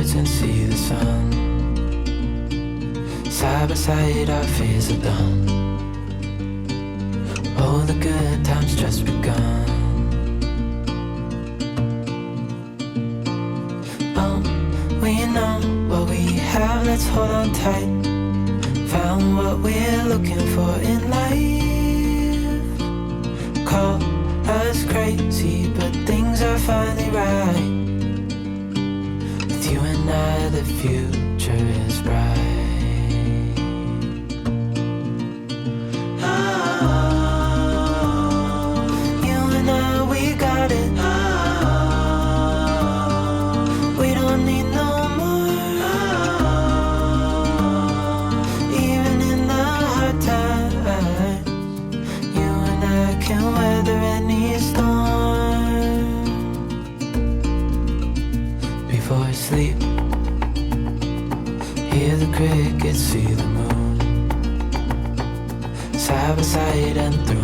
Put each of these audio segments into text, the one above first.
birds and see the sun. Side by side our fears are done. Oh, the good times just begun. Oh, we know what we have, let's hold on tight. Found what we're looking for in life. Call us crazy, but things are finally right. With you and I, the future is bright. Sleep, hear the crickets, see the moon. Side by side and through.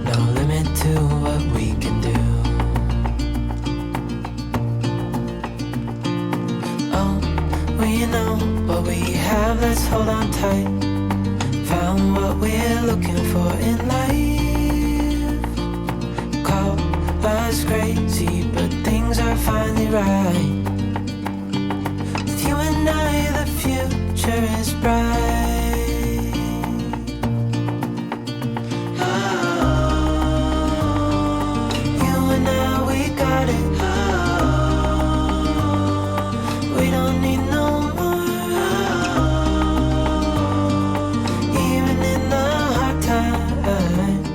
No limit to what we can do. Oh, we know what we have, let's hold on tight. Found what we're looking for in life. Call us crazy, but things are finally right. With you and I, the future is bright. Oh, you and I, we got it. Oh, we don't need no more. Oh, even in the hard times,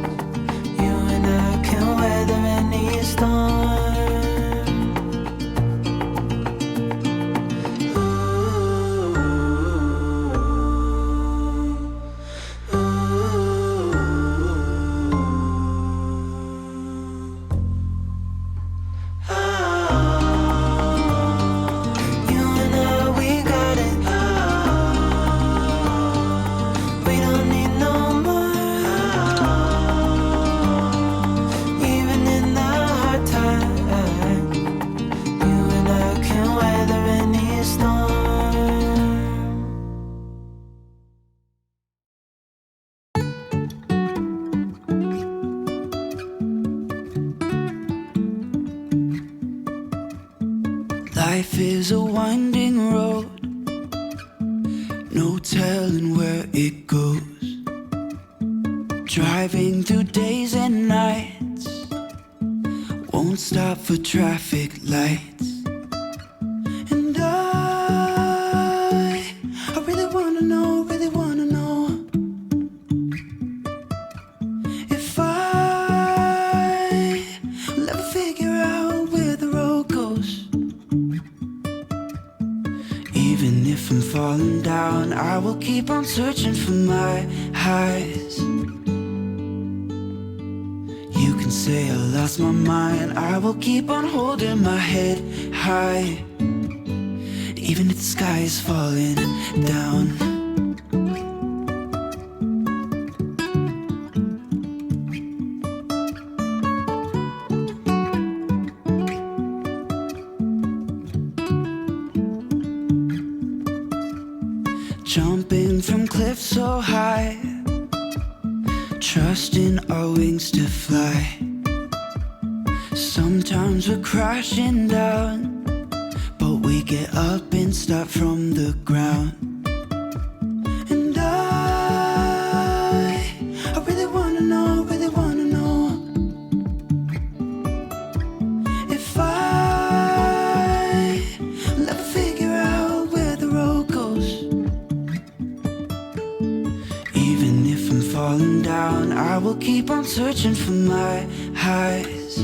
you and I can weather any storm. Life is a winding road, no telling where it goes. Driving through days and nights, won't stop for traffic lights. And I really wanna know, if I will ever figure out where the road goes. Even if I'm falling down, I will keep on searching for my highs. You can say I lost my mind, I will keep on holding my head high. Even if the sky is falling down. Jumping from cliffs so high, trusting our wings to fly. Sometimes we're crashing down, but we get up and start from the ground. And I really wanna know, if I will ever figure out where the road goes. Even if I'm falling down, I will keep on searching for my highs.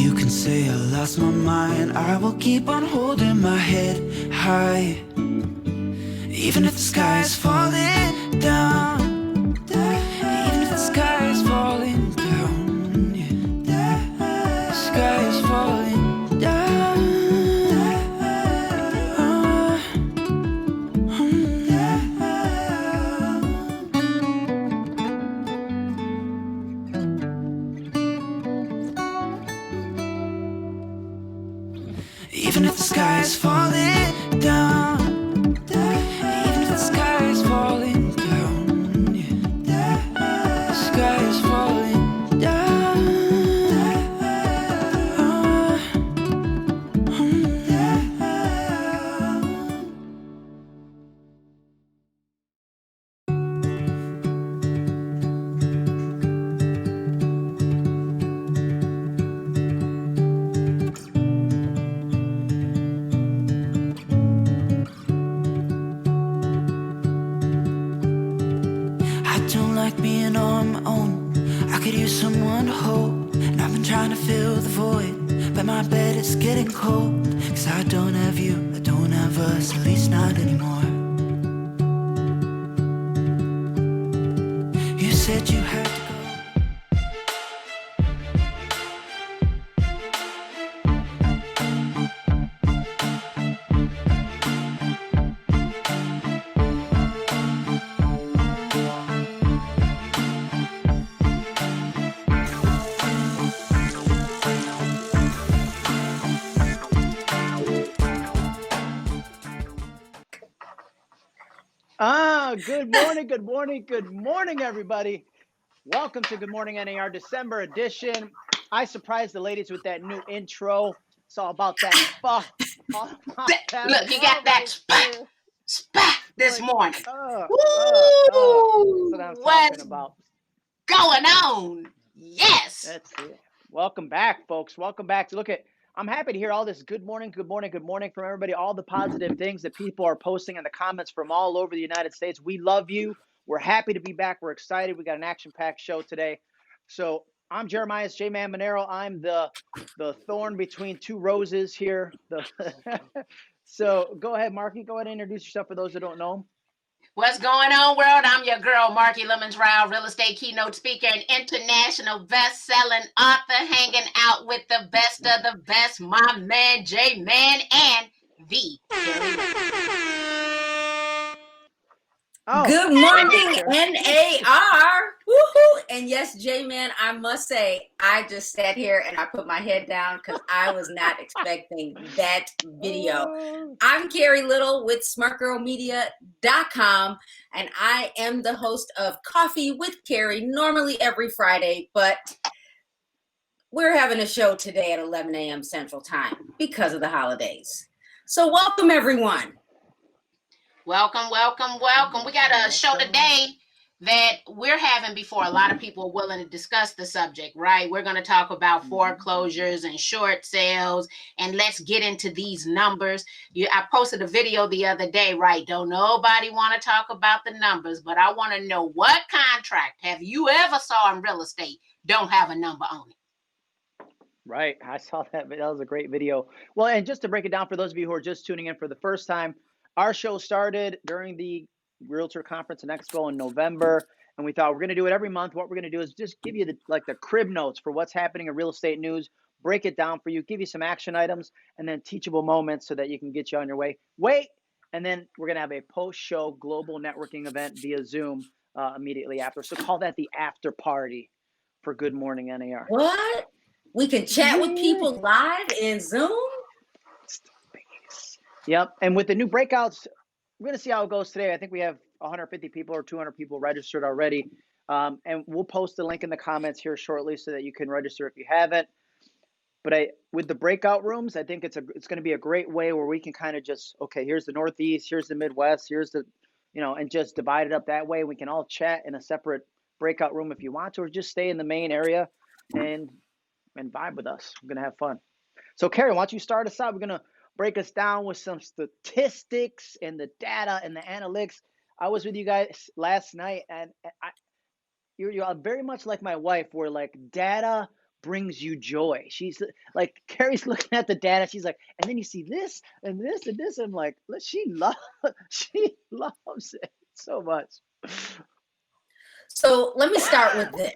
You can say I lost my mind, I will keep on holding my head high. Even if the sky is falling down, even if the sky is falling down, yeah. The sky is falling down. Even if the sky is falling down, even if the sky is falling down, yeah. The sky is falling down. I don't like being on my own. I could use someone to hold. And I've been trying to fill the void, but my bed is getting cold. Cause I don't have you, I don't have us, at least not anymore. You said you had to go. Good morning, everybody. Welcome to Good Morning NAR December edition. I surprised the ladies with that new intro. It's all about that spa. Look, you got that spat this morning. That's what I'm What's talking about. going on? Yes. That's it. Welcome back, folks. Welcome back. I'm happy to hear all this good morning from everybody, all the positive things that people are posting in the comments from all over the United States. We love you. We're happy to be back. We're excited. We got an action-packed show today. So I'm Jeremias, JMan Maneiro. I'm the thorn between two roses here. So go ahead, Marki. Go ahead and introduce yourself for those that don't know. What's going on, world? I'm your girl, Marki Lemons-Ryhal, real estate keynote speaker and international best-selling author, hanging out with the best of the best, my man, JMan, and the Carrie. Good morning, NAR. Woohoo! And yes, JMan, I must say, I just sat here and I put my head down because I was not expecting that video. I'm Carrie Little with smartgirlmedia.com, and I am the host of Coffee with Carrie, normally every Friday, but we're having a show today at 11 a.m. Central Time because of the holidays. So welcome, everyone. Welcome. We got a show today that we're having before a lot of people are willing to discuss the subject, right? We're going to talk about foreclosures and short sales, and let's get into these numbers. I posted a video the other day, right? Don't nobody want to talk about the numbers, but I want to know, what contract have you ever saw in real estate don't have a number on it? Right. I saw that. That was a great video. Well, and just to break it down for those of you who are just tuning in for the first time, our show started during the Realtor Conference and Expo in November, and we thought we're going to do it every month. What we're going to do is just give you the crib notes for what's happening in real estate news, break it down for you, give you some action items, and then teachable moments so that you can get you on your way. And then we're going to have a post-show global networking event via Zoom immediately after. So call that the after party for Good Morning NAR. What? We can chat with people live in Zoom? Yep. And with the new breakouts, we're going to see how it goes today. I think we have 150 people or 200 people registered already. And we'll post the link in the comments here shortly so that you can register if you haven't. But with the breakout rooms, I think it's going to be a great way where we can kind of just, okay, here's the Northeast, here's the Midwest, here's the, and just divide it up that way. We can all chat in a separate breakout room if you want to, or just stay in the main area and vibe with us. We're going to have fun. So Carrie, why don't you start us out? We're going to break us down with some statistics and the data and the analytics. I was with you guys last night, and you're very much like my wife, where data brings you joy. She's like, Carrie's looking at the data. She's like, and then you see this and this and this. I'm like, she loves it so much. So let me start with this.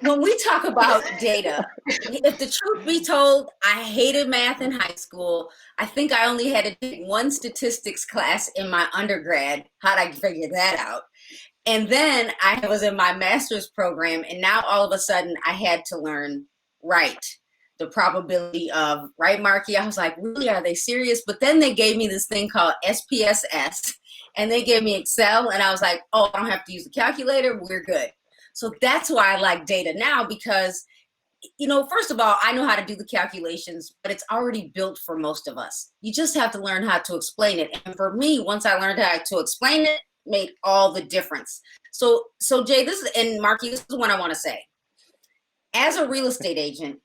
When we talk about data, if the truth be told, I hated math in high school. I think I only had to take one statistics class in my undergrad. How'd I figure that out? And then I was in my master's program, and now all of a sudden I had to learn the the probability of, right, Marki? I was like, really, are they serious? But then they gave me this thing called SPSS, and they gave me Excel, and I was like, oh, I don't have to use the calculator, we're good. So that's why I like data now, because, you know, first of all, I know how to do the calculations, but it's already built for most of us. You just have to learn how to explain it. And for me, once I learned how to explain it, made all the difference. So Jay, this is, and Marki, this is what I want to say. As a real estate agent,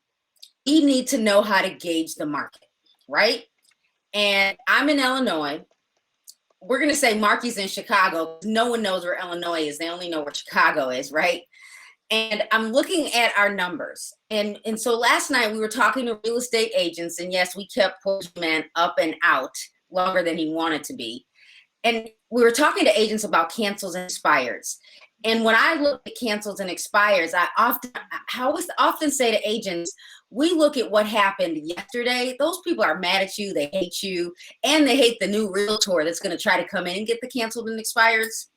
you need to know how to gauge the market, right? And I'm in Illinois. We're going to say Marki's in Chicago. No one knows where Illinois is. They only know where Chicago is, right? And I'm looking at our numbers. And so last night we were talking to real estate agents, and yes, we kept poor JMan up and out longer than he wanted to be. And we were talking to agents about cancels and expires. And when I look at cancels and expires, I often say to agents, we look at what happened yesterday. Those people are mad at you, they hate you, and they hate the new realtor that's going to try to come in and get the canceled and expires.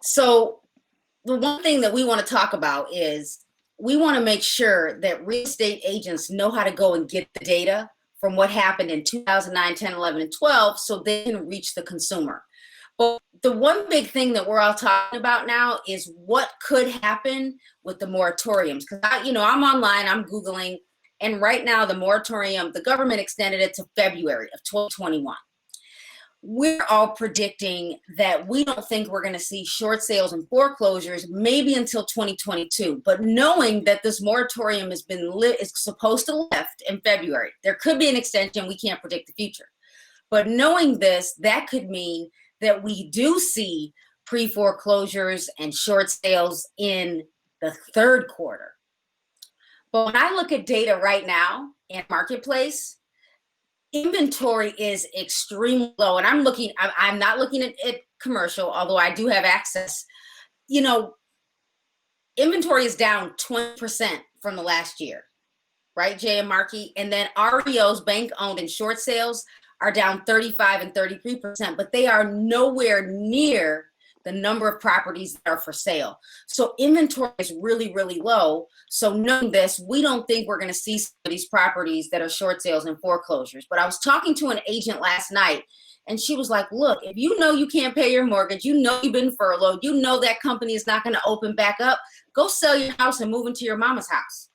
So the one thing that we want to talk about is we want to make sure that real estate agents know how to go and get the data from what happened in 2009, 10, 11, and 12 so they can reach the consumer. But the one big thing that we're all talking about now is what could happen with the moratoriums. Because I'm online, I'm Googling, and right now the moratorium, the government extended it to February of 2021. We're all predicting that we don't think we're going to see short sales and foreclosures maybe until 2022. But knowing that this moratorium is supposed to lift in February, there could be an extension. We can't predict the future. But knowing this, that could mean that we do see pre-foreclosures and short sales in the third quarter. But when I look at data right now in Marketplace, inventory is extremely low. And I'm not looking at commercial, although I do have access. Inventory is down 20% from the last year, right, Jay and Marki? And then REOs, bank owned and short sales, are down 35 and 33%, but they are nowhere near the number of properties that are for sale. So inventory is really, really low. So knowing this, we don't think we're going to see some of these properties that are short sales and foreclosures. But I was talking to an agent last night, and she was like, look, if you know you can't pay your mortgage, you know you've been furloughed, you know that company is not going to open back up, go sell your house and move into your mama's house.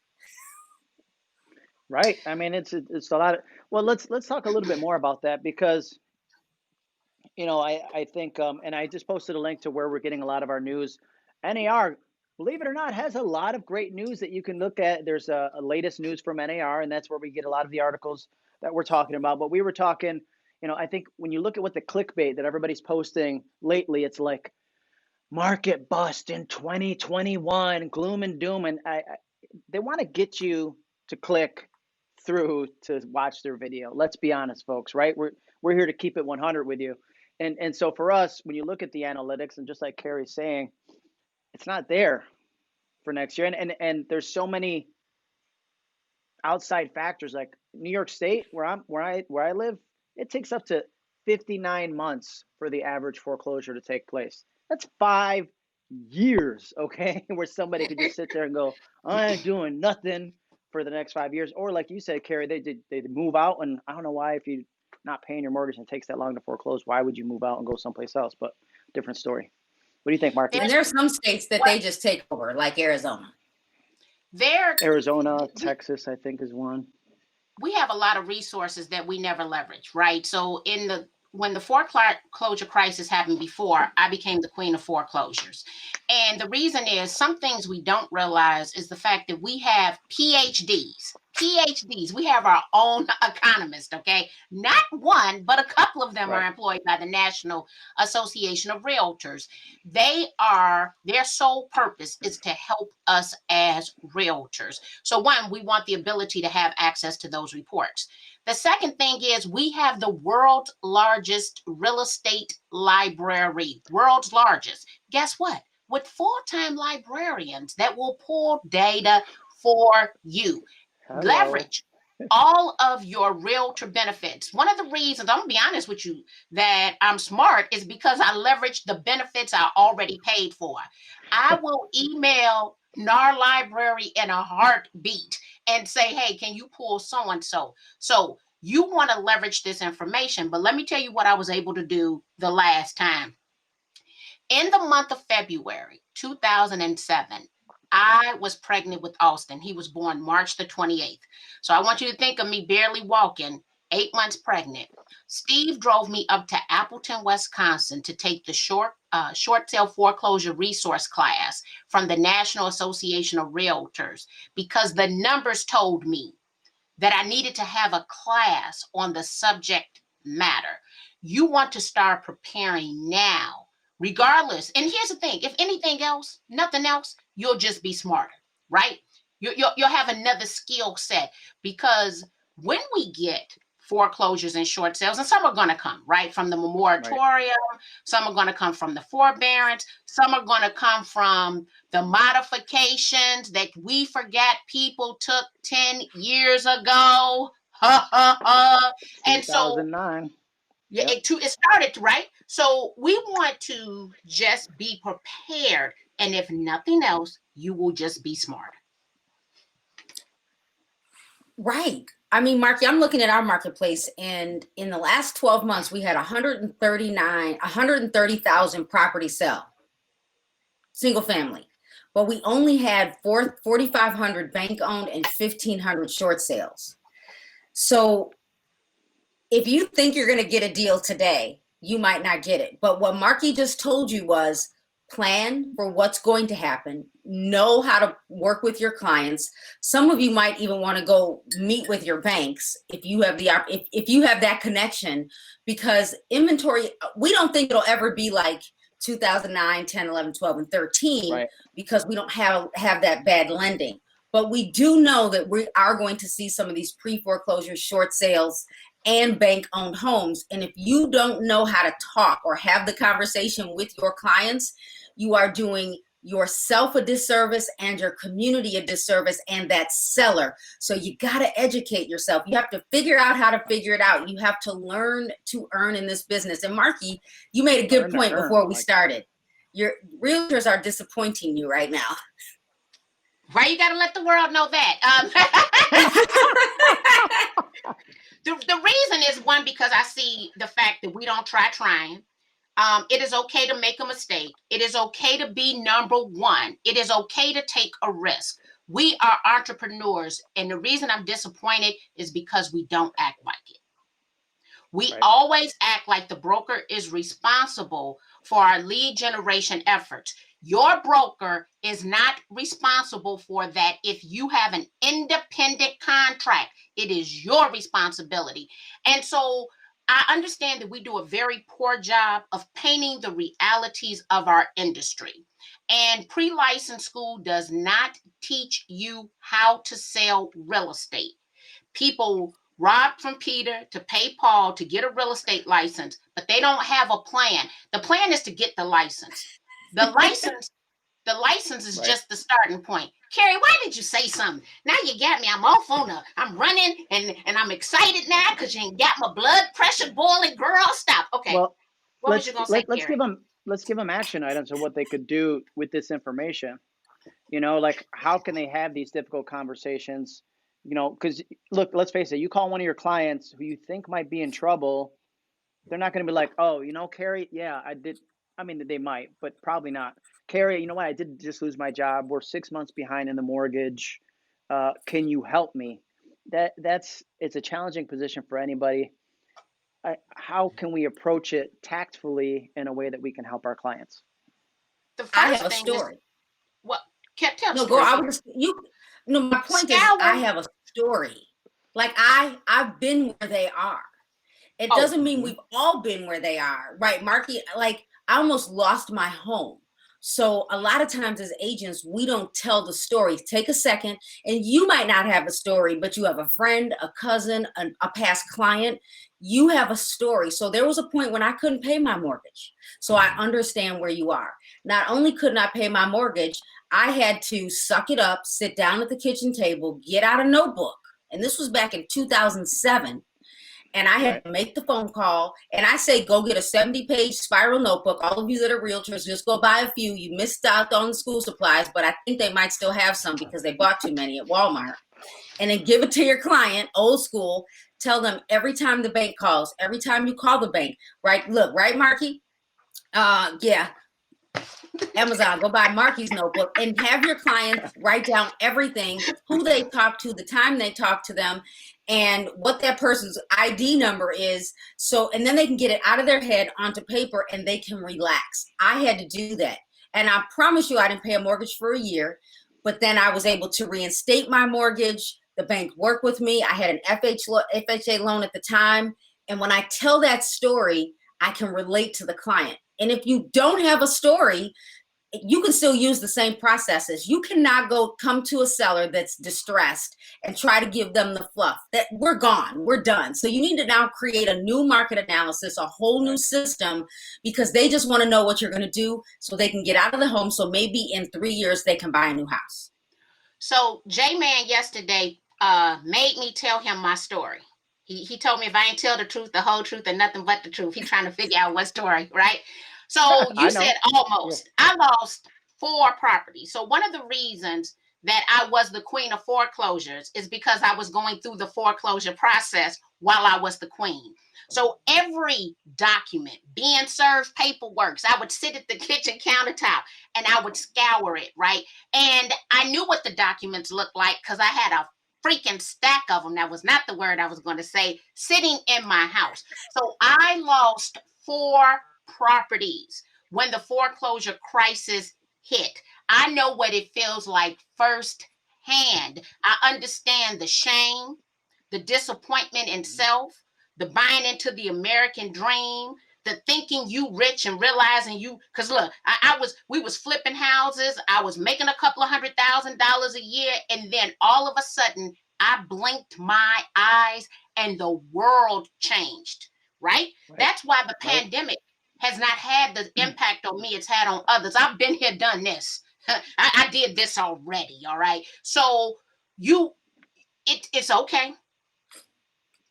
Right. I mean, it's a lot of, well, let's talk a little bit more about that, because I think and I just posted a link to where we're getting a lot of our news. NAR, believe it or not, has a lot of great news that you can look at. There's a latest news from NAR, and that's where we get a lot of the articles that we're talking about. But we were talking, I think when you look at what the clickbait that everybody's posting lately, it's like market bust in 2021, gloom and doom, and they want to get you to click through to watch their video. Let's be honest, folks, right? We're here to keep it 100 with you. And so for us, when you look at the analytics, and just like Carrie's saying, it's not there for next year. And there's so many outside factors, like New York State, where I live, it takes up to 59 months for the average foreclosure to take place. That's 5 years, okay? Where somebody could just sit there and go, I ain't doing nothing for the next 5 years. Or like you said, Carrie, they move out, and I don't know why, if you're not paying your mortgage and it takes that long to foreclose, why would you move out and go someplace else? But different story. What do you think, Marki? And there's some states that they just take over, like Arizona. Arizona, Texas, I think, is one. We have a lot of resources that we never leverage, right? So when the foreclosure crisis happened before, I became the queen of foreclosures. And the reason is, some things we don't realize is the fact that we have PhDs. We have our own economists, okay? Not one, but a couple of them are employed by the National Association of Realtors. Their sole purpose is to help us as realtors. So one, we want the ability to have access to those reports. The second thing is, we have the world's largest real estate library, world's largest. Guess what? With full-time librarians that will pull data for you. Hello. Leverage all of your realtor benefits. One of the reasons, I'm gonna be honest with you, that I'm smart is because I leverage the benefits I already paid for. I will email NAR Library in a heartbeat and say, hey, can you pull so-and-so? So you want to leverage this information. But let me tell you what I was able to do the last time. In the month of February 2007, I was pregnant with Austin. He was born March the 28th. So I want you to think of me barely walking, 8 months pregnant. Steve drove me up to Appleton, Wisconsin to take the short sale foreclosure resource class from the National Association of Realtors, because the numbers told me that I needed to have a class on the subject matter. You want to start preparing now, regardless. And here's the thing, if anything else, nothing else, you'll just be smarter, right? You'll have another skill set, because when we get foreclosures and short sales, and some are going to come, right, from the moratorium, right. Some are going to come from the forbearance, some are going to come from the modifications that we forget people took 10 years ago. And so 2009. Yeah, yep. It started, right? So we want to just be prepared. And if nothing else, you will just be smart. Right. I mean, Marki, I'm looking at our marketplace, and in the last 12 months, we had 130,000 property sell, single family, but we only had 4,500 bank owned and 1,500 short sales. So if you think you're going to get a deal today, you might not get it. But what Marki just told you was plan for what's going to happen, know how to work with your clients. Some of you might even want to go meet with your banks if you have if you have that connection, because inventory, we don't think it'll ever be like 2009, 10, 11, 12, and 13, right, because we don't have that bad lending. But we do know that we are going to see some of these pre-foreclosure short sales and bank-owned homes. And if you don't know how to talk or have the conversation with your clients, you are doing yourself a disservice and your community a disservice and that seller. So you got to educate yourself. You have to figure out how to figure it out. You have to learn to earn in this business. And Marki, you made a good point before we started. Your realtors are disappointing you right now. Right, you got to let the world know that. The reason is, one, because I see the fact that we don't try trying. It is okay to make a mistake. It is okay to be number one. It is okay to take a risk. We are entrepreneurs, and the reason I'm disappointed is because we don't act like it. We always act like the broker is responsible for our lead generation efforts. Your broker is not responsible for that. If you have an independent contract, it is your responsibility. And so I understand that we do a very poor job of painting the realities of our industry. And pre-license school does not teach you how to sell real estate. People robbed from Peter to pay Paul to get a real estate license, but they don't have a plan. The plan is to get the license. The license is just the starting point. Carrie, why did you say something? Now you got me. I'm off on I'm running and I'm excited now because you ain't got my blood pressure boiling. Girl, stop. Okay. Well, what was you gonna say, let's give them action items of what they could do with this information. You know, like how can they have these difficult conversations? You know, because look, let's face it. You call one of your clients who you think might be in trouble, they're not going to be like, oh, you know, Carrie, yeah, I did. I mean, they might, but probably not. Carrie, you know what? I did just lose my job. We're 6 months behind in the mortgage. Can you help me? It's a challenging position for anybody. How can we approach it tactfully in a way that we can help our clients? The first I have a story. What? Tell no, girl. My point is, I have a story. Like I've been where they are. It doesn't mean we've all been where they are, right, Marki? Like I almost lost my home. So a lot of times as agents, we don't tell the story. Take a second, and you might not have a story, but you have a friend, a cousin, a past client. You have a story. So there was a point when I couldn't pay my mortgage. So I understand where you are. Not only couldn't I pay my mortgage, I had to suck it up, sit down at the kitchen table, get out a notebook. And this was back in 2007. And I had to make the phone call, and I say, go get a 70-page spiral notebook. All of you that are realtors, just go buy a few. You missed out on the school supplies, but I think they might still have some because they bought too many at Walmart. and then give it to your client, old school. Tell them every time the bank calls, every time you call the bank, right? Look, right, Marki? Yeah. Amazon, go buy Marki's notebook and have your clients write down everything, who they talk to, the time they talk to them, and what that person's ID number is. So, and then they can get it out of their head onto paper and they can relax. I had to do that. And I promise you, I didn't pay a mortgage for a year, but then I was able to reinstate my mortgage. The bank worked with me. I had an FHA loan at the time. And when I tell that story, I can relate to the client. And if you don't have a story, you can still use the same processes. You cannot come to a seller that's distressed and try to give them the fluff. That we're gone, we're done. So you need to now create a new market analysis, a whole new system, because they just want to know what you're going to do so they can get out of the home. So maybe in 3 years they can buy a new house. So JMan yesterday made me tell him my story. He told me if I ain't tell the truth, the whole truth, and nothing but the truth. He's trying to figure out what story, right? So you said almost. Yeah. I lost 4 properties. So one of the reasons that I was the queen of foreclosures is because I was going through the foreclosure process while I was the queen. So every document being served paperwork, I would sit at the kitchen countertop and I would scour it, right? And I knew what the documents looked like because I had a freaking stack of them. That was not the word I was going to say, sitting in my house. So I lost 4 properties when the foreclosure crisis hit. I know what it feels like firsthand. I understand the shame, the disappointment in self, the buying into the American dream, the thinking you rich and realizing you, because look, we was flipping houses. I was making a couple of $100,000 a year. And then all of a sudden I blinked my eyes and the world changed, right? That's why the pandemic has not had the impact on me it's had on others. I've been here, done this. I did this already, all right? So it's okay,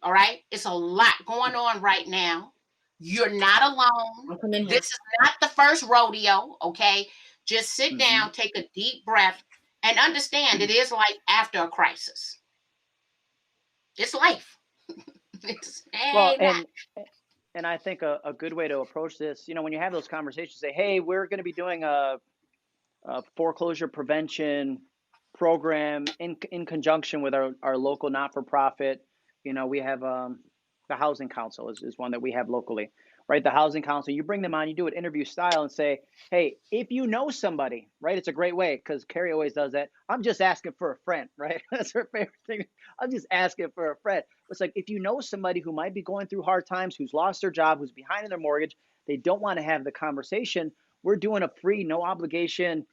all right? It's a lot going on right now. You're not alone. This is not the first rodeo, okay? Just sit down, take a deep breath, and understand it is like after a crisis. It's life. And I think a good way to approach this, when you have those conversations, say, hey, we're going to be doing a foreclosure prevention program in conjunction with our local not-for-profit. We have the Housing Council is one that we have locally, right? The Housing Council, you bring them on, you do it interview style and say, hey, if you know somebody, right? It's a great way because Carrie always does that. I'm just asking for a friend, right? That's her favorite thing. I'm just asking for a friend. It's like, if you know somebody who might be going through hard times, who's lost their job, who's behind in their mortgage, they don't want to have the conversation. We're doing a free, no obligation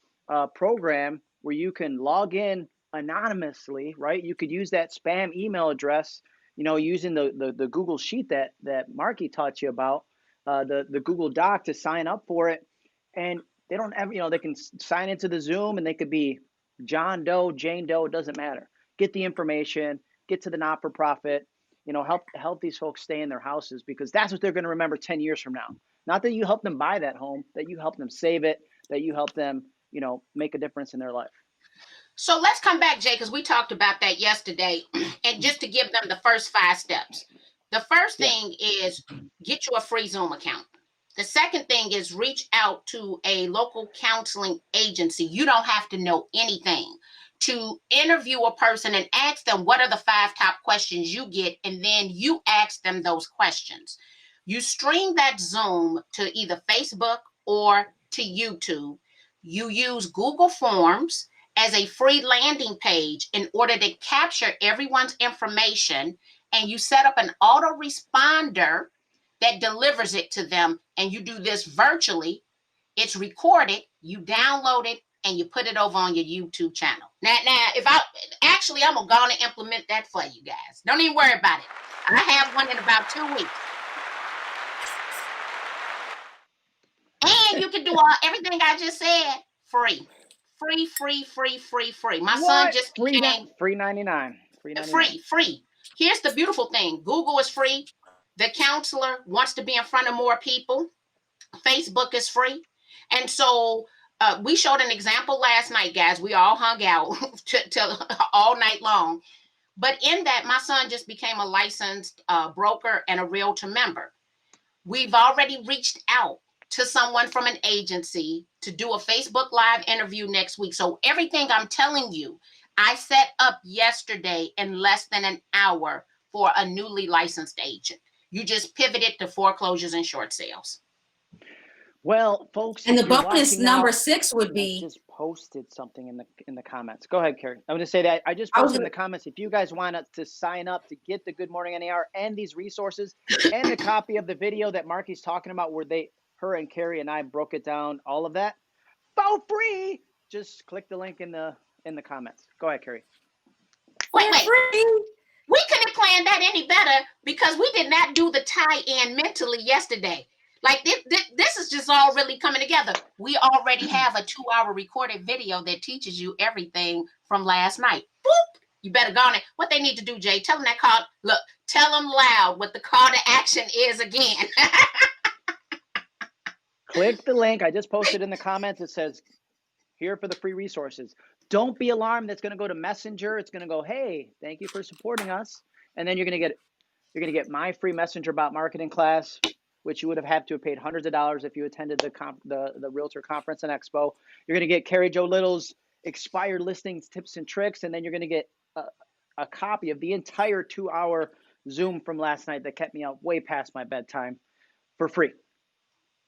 program where you can log in anonymously, right? You could use that spam email address, using the Google Sheet that Marki taught you about, the Google Doc to sign up for it. And they don't have, they can sign into the Zoom and they could be John Doe, Jane Doe, it doesn't matter. Get the information, get to the not-for-profit, help these folks stay in their houses because that's what they're going to remember 10 years from now. Not that you help them buy that home, that you help them save it, that you help them, make a difference in their life. So let's come back, Jay, because we talked about that yesterday. And just to give them the first 5 steps. The first thing is get you a free Zoom account. The second thing is reach out to a local counseling agency. You don't have to know anything to interview a person and ask them what are the 5 top questions you get. And then you ask them those questions. You stream that Zoom to either Facebook or to YouTube. You use Google Forms as a free landing page in order to capture everyone's information, and you set up an autoresponder that delivers it to them, and you do this virtually. It's recorded, you download it, and you put it over on your YouTube channel. Now, I'm gonna go and implement that for you guys. Don't even worry about it. I have one in about 2 weeks. And you can do everything I just said free. Free. My son just became free 99. Free. Here's the beautiful thing. Google is free. The counselor wants to be in front of more people. Facebook is free. And so we showed an example last night, guys. We all hung out till all night long. But in that, my son just became a licensed broker and a realtor member. We've already reached out to someone from an agency to do a Facebook Live interview next week. So everything I'm telling you, I set up yesterday in less than an hour for a newly licensed agent. You just pivoted to foreclosures and short sales. Well, folks, and the bonus number 6 would be. I just posted something in the comments. Go ahead, Carrie. I'm going to say that I just posted in the comments. If you guys want to sign up to get the Good Morning NAR and these resources and the copy of the video that Marki's talking about, where her and Carrie and I broke it down, all of that for free, just click the link in the comments. Go ahead, Carrie. Wait. We couldn't plan that any better because we did not do the tie-in mentally yesterday. Like this is just all really coming together. We already have a 2-hour recorded video that teaches you everything from last night. Boop! You better go on it. What they need to do, Jay, tell them that call. Look, tell them loud what the call to action is again. Click the link. I just posted in the comments. It says, here for the free resources. Don't be alarmed. That's going to go to Messenger. It's going to go, hey, thank you for supporting us. And then you're going to get my free Messenger bot marketing class, which you would have had to have paid hundreds of dollars if you attended the Realtor Conference and Expo. You're going to get Carrie Jo Little's expired listings, tips and tricks, and then you're going to get a copy of the entire 2-hour Zoom from last night that kept me out way past my bedtime for free.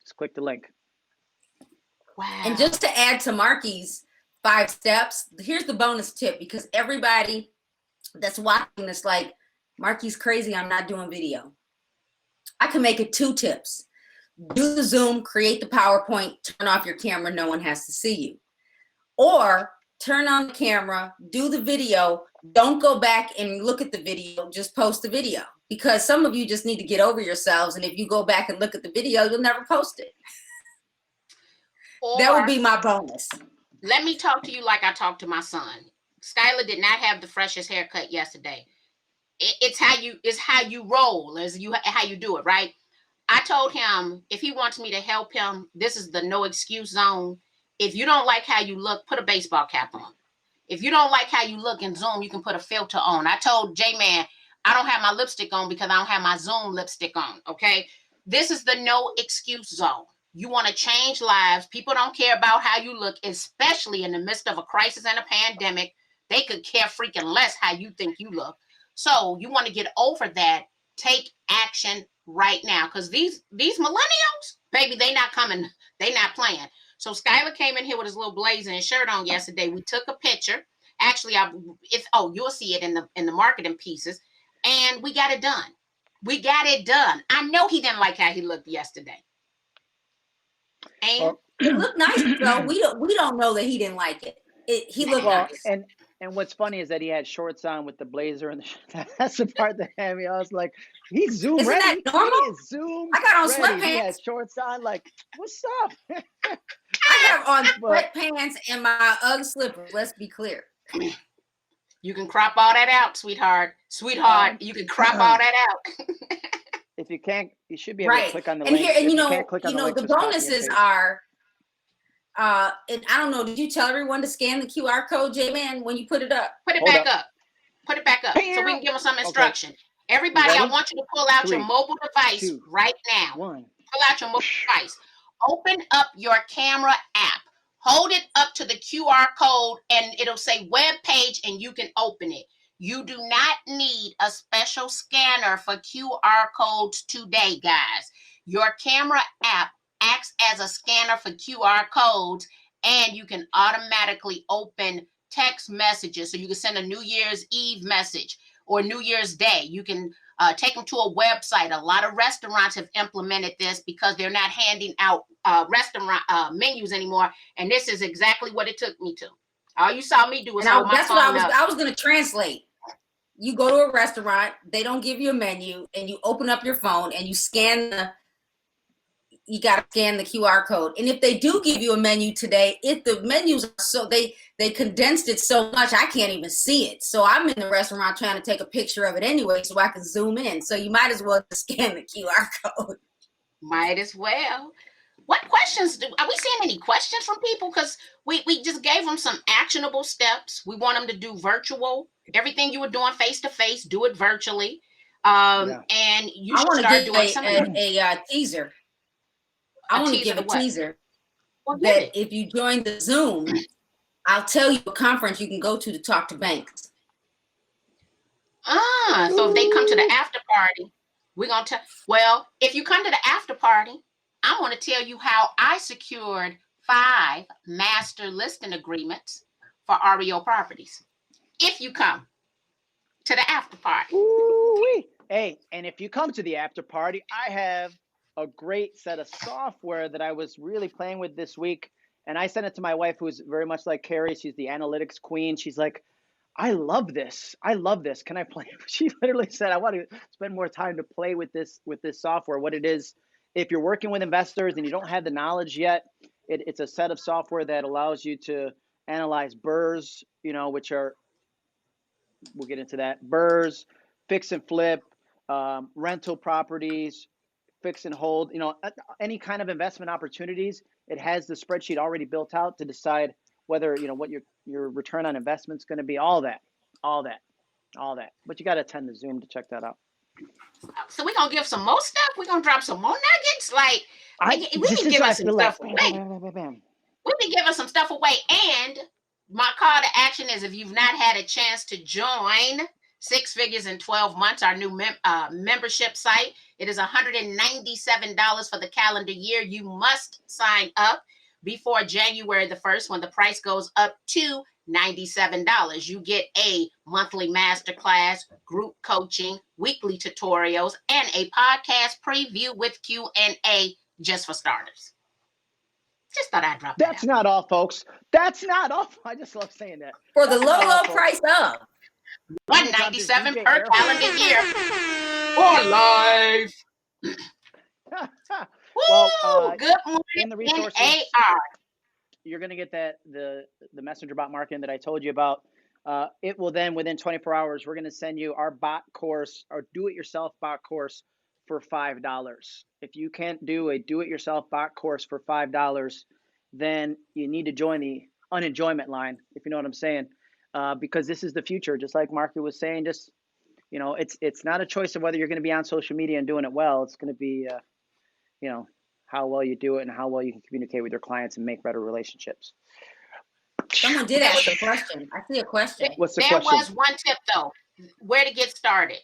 Just click the link. Wow. And just to add to Marki's 5 steps, here's the bonus tip, because everybody that's watching this like, Marki's crazy, I'm not doing video. I can make it 2 tips. Do the Zoom, create the PowerPoint, turn off your camera, no one has to see you. Or turn on the camera, do the video, don't go back and look at the video, just post the video. Because some of you just need to get over yourselves, and if you go back and look at the video, you'll never post it. That would be my bonus. Let me talk to you like I talked to my son. Skylar did not have the freshest haircut yesterday. It's how you roll, how you do it, right? I told him if he wants me to help him, this is the no excuse zone. If you don't like how you look, put a baseball cap on. If you don't like how you look in Zoom, you can put a filter on. I told JMan, I don't have my lipstick on because I don't have my Zoom lipstick on, okay? This is the no excuse zone. You want to change lives. People don't care about how you look, especially in the midst of a crisis and a pandemic. They could care freaking less how you think you look. So you want to get over that. Take action right now, because these millennials, baby, they not coming. They not playing. So Skylar came in here with his little blazer and shirt on yesterday. We took a picture. Actually, you'll see it in the marketing pieces, and we got it done. We got it done. I know he didn't like how he looked yesterday. And it looked nice, though. We don't know that he didn't like it. He looked nice. And what's funny is that he had shorts on with the blazer and that's the part that had me. I was like, he's Zoom Isn't ready. That normal? He is Zoom I got on ready. sweatpants. He had shorts on. Like, what's up? I have on sweatpants and my UGG slippers. Let's be clear. You can crop all that out, sweetheart. You can crop all that out. If you can't, you should be able to click on the link. Here, and the bonuses are. And I don't know, did you tell everyone to scan the QR code, JMan, when you put it up? Put it back up. Put it back up so we can give them some instruction. Okay. Everybody, I want you to pull out your mobile device right now. Pull out your mobile device. Open up your camera app. Hold it up to the QR code and it'll say web page and you can open it. You do not need a special scanner for QR codes today, guys. Your camera app acts as a scanner for QR codes, and you can automatically open text messages. So you can send a New Year's Eve message or New Year's Day. You can take them to a website. A lot of restaurants have implemented this because they're not handing out restaurant menus anymore. And this is exactly what it took me to. All you saw me do was hold my phone up. That's what I was going to translate. You go to a restaurant, they don't give you a menu, and you open up your phone and you you got to scan the QR code. And if they do give you a menu today, the menus are so they condensed it so much I can't even see it. So I'm in the restaurant trying to take a picture of it anyway so I can zoom in. So you might as well scan the QR code. Might as well. What questions are we seeing? Any questions from people? Because we just gave them some actionable steps. We want them to do virtual. Everything you were doing face to face, do it virtually. And you I should want to start give doing some of the a teaser. I want to give a teaser that if you join the Zoom, I'll tell you a conference you can go to talk to banks. So if they come to the after party, we're going to tell, well, if you come to the after party, I want to tell you how I secured 5 master listing agreements for REO properties. If you come to the after party. Ooh-wee. Hey, and if you come to the after party, I have a great set of software that I was really playing with this week. And I sent it to my wife, who's very much like Carrie. She's the analytics queen. She's like, I love this. I love this. Can I play? She literally said, I want to spend more time to play with this software. What it is, if you're working with investors and you don't have the knowledge yet, it's a set of software that allows you to analyze BRRRRs, which are, we'll get into that, BRRRRs, fix and flip, rental properties, fix and hold, any kind of investment opportunities. It has the spreadsheet already built out to decide whether, what your return on investment is going to be, all that. But you got to attend the Zoom to check that out. So we're going to give some more stuff. We're going to drop some more nuggets. Like, we can give us some stuff away. We can give us some stuff away. And my call to action is, if you've not had a chance to join 6 Figures in 12 Months, our new membership site, it is $197 for the calendar year. You must sign up before January the 1st, when the price goes up to $97. You get a monthly masterclass, group coaching, weekly tutorials, and a podcast preview with Q&A just for starters. Just thought I'd drop that. That's not all, folks. That's not all. I just love saying that. For the low price of $197 per calendar year for life. Well, good morning, in the resources, NAR. You're going to get the messenger bot marketing that I told you about. It will then, within 24 hours, we're going to send you our bot course, our do-it-yourself bot course for $5. If you can't do a do-it-yourself bot course for $5, then you need to join the unenjoyment line, if you know what I'm saying, because this is the future. Just like Marki was saying, just, it's not a choice of whether you're going to be on social media and doing it well. It's going to be, how well you do it and how well you can communicate with your clients and make better relationships. Someone did ask a question. I see a question. What's the question? There was one tip, though, where to get started.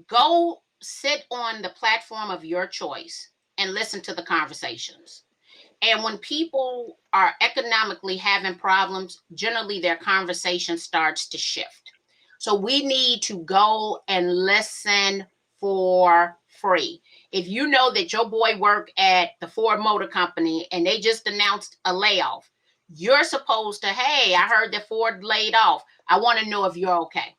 Go sit on the platform of your choice and listen to the conversations. And when people are economically having problems, generally their conversation starts to shift. So we need to go and listen for free. If you know that your boy worked at the Ford Motor Company and they just announced a layoff, you're supposed to, hey, I heard that Ford laid off. I want to know if you're okay.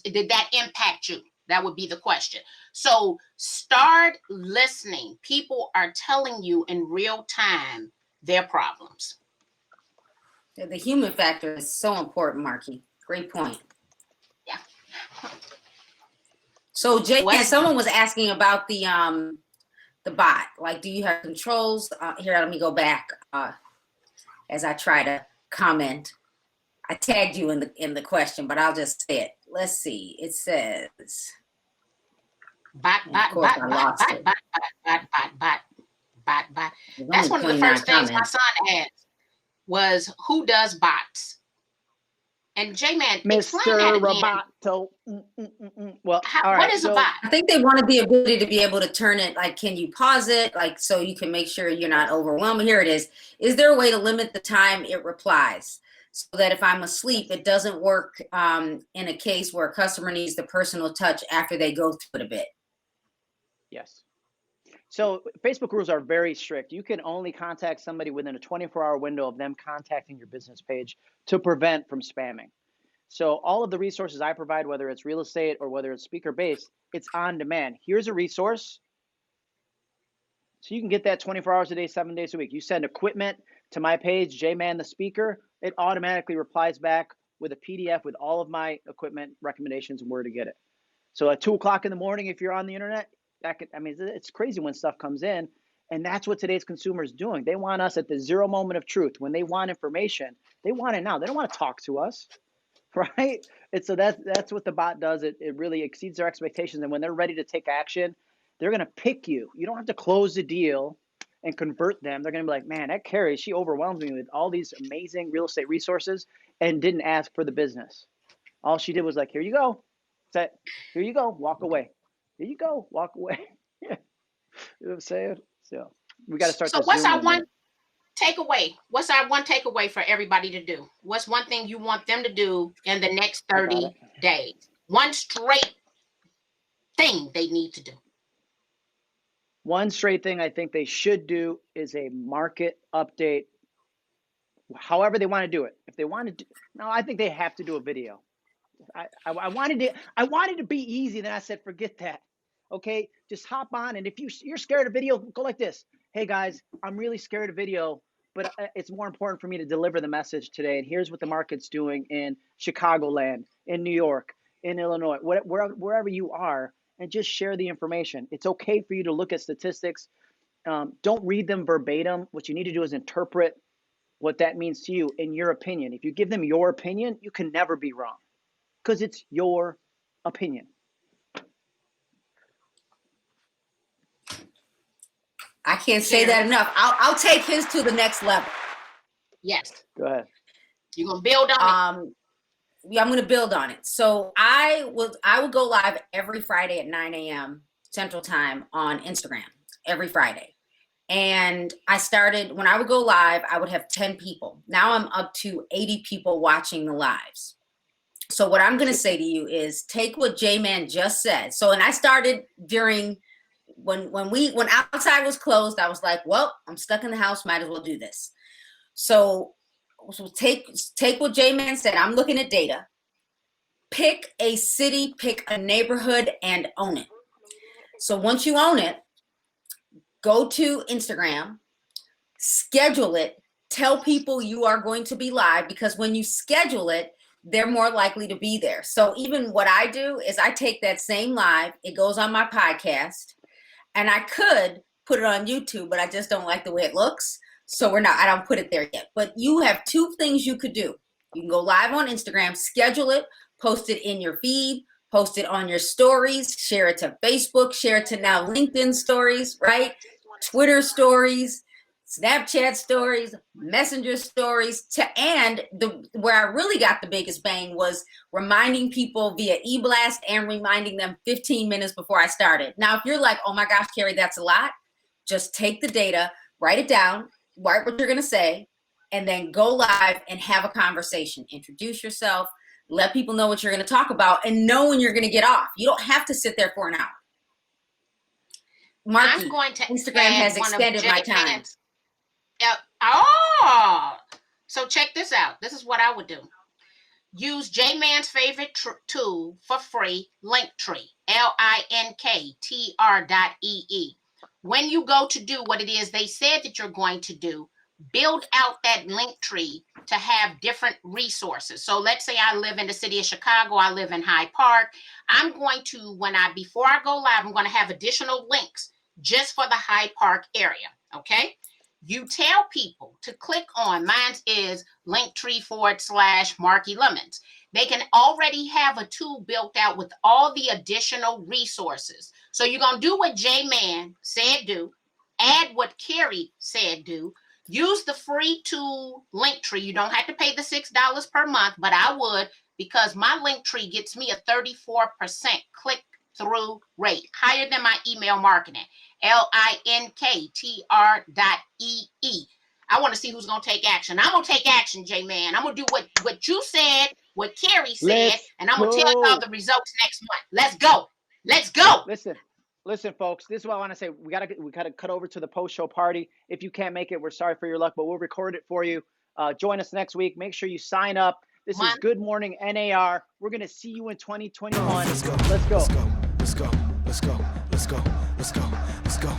Did that impact you? That would be the question. So start listening. People are telling you in real time their problems. The human factor is so important, Marki. Great point. Yeah. So JMan, someone was asking about the bot. Like, do you have controls? Here, let me go back as I try to comment. I tagged you in the question, but I'll just say it. Let's see. It says bot. That's one of the first things my son asked was, who does bots? And JMan, Mr. Roboto. Well, what is a bot? I think they wanted the ability to be able to turn it, like, can you pause it? Like, so you can make sure you're not overwhelmed. Here it is. Is there a way to limit the time it replies so that if I'm asleep, it doesn't work in a case where a customer needs the personal touch after they go through it a bit? Yes. So Facebook rules are very strict. You can only contact somebody within a 24-hour window of them contacting your business page to prevent from spamming. So all of the resources I provide, whether it's real estate or whether it's speaker-based, it's on demand. Here's a resource. So you can get that 24 hours a day, 7 days a week. You send equipment to my page, JMan the speaker, it automatically replies back with a PDF with all of my equipment recommendations and where to get it. So at 2 o'clock in the morning, if you're on the internet, it's crazy when stuff comes in. And that's what today's consumer is doing. They want us at the zero moment of truth. When they want information, they want it now. They don't want to talk to us, right? And so that's what the bot does. It really exceeds their expectations. And when they're ready to take action, they're going to pick you. You don't have to close the deal and convert them. They're going to be like, man, that Carrie, she overwhelms me with all these amazing real estate resources and didn't ask for the business. All she did was like, here you go. Say, here you go. Walk away. Here you go. Walk away. You know what I'm saying? So we got to start. So what's our one takeaway? What's our one takeaway for everybody to do? What's one thing you want them to do in the next 30 days? One straight thing they need to do. One straight thing I think they should do is a market update. However they want to do it. If they want to do, no, I think they have to do a video. I wanted to be easy. Then I said, forget that. Okay, just hop on. And if you're scared of video, go like this. Hey guys, I'm really scared of video, but it's more important for me to deliver the message today. And here's what the market's doing in Chicagoland, in New York, in Illinois, wherever you are, and just share the information. It's okay for you to look at statistics. Don't read them verbatim. What you need to do is interpret what that means to you in your opinion. If you give them your opinion, you can never be wrong because it's your opinion. I can't say that enough. I'll take his to the next level. Yes. Go ahead. You're gonna build on it. Yeah, I'm gonna build on it. So I would go live every Friday at 9 a.m. Central Time on Instagram every Friday. And I started when I would go live, I would have 10 people. Now I'm up to 80 people watching the lives. So what I'm gonna say to you is take what JMan just said. So and I started during when outside was closed, I was like, well, I'm stuck in the house, might as well do this. So take what JMan said. I'm looking at data. Pick a city, pick a neighborhood, and own it. So once you own it, go to Instagram, schedule it, tell people you are going to be live, because when you schedule it, they're more likely to be there. So even what I do is I take that same live, it goes on my podcast, and I could put it on YouTube, but I just don't like the way it looks. So I don't put it there yet. But you have two things you could do. You can go live on Instagram, schedule it, post it in your feed, post it on your stories, share it to Facebook, share it to now LinkedIn stories, right? Twitter stories, Snapchat stories, Messenger stories, where I really got the biggest bang was reminding people via e-blast and reminding them 15 minutes before I started. Now, if you're like, oh my gosh, Carrie, that's a lot, just take the data, write it down, write what you're going to say, and then go live and have a conversation. Introduce yourself, let people know what you're going to talk about, and know when you're going to get off. You don't have to sit there for an hour. Marki, I'm going to Instagram has extended my time. So check this out. This is what I would do. Use JMan's favorite tool for free, Linktree, linktr.ee. When you go to do what it is they said that you're going to do, build out that Linktree to have different resources. So let's say I live in the city of Chicago, I live in Hyde Park. I'm going to, before I go live, I'm going to have additional links just for the Hyde Park area, okay? You tell people to click on, mine is Linktree/Marki Lemons. They can already have a tool built out with all the additional resources. So you're going to do what JMan said do, add what Carrie said do, use the free tool Linktree. You don't have to pay the $6 per month, but I would, because my Linktree gets me a 34% click-through rate, higher than my email marketing. linktr.ee. I want to see who's going to take action. I'm going to take action, JMan. I'm going to do what you said, what Carrie said, and I'm going to tell you all the results next month. Let's go. Let's go. Listen, folks, this is what I want to say. We gotta cut over to the post-show party. If you can't make it, we're sorry for your luck, but we'll record it for you. Join us next week. Make sure you sign up. This is Good Morning NAR. We're going to see you in 2021. Let's go. Let's go. Let's go. Let's go. Let's go. Let's go. Let's go.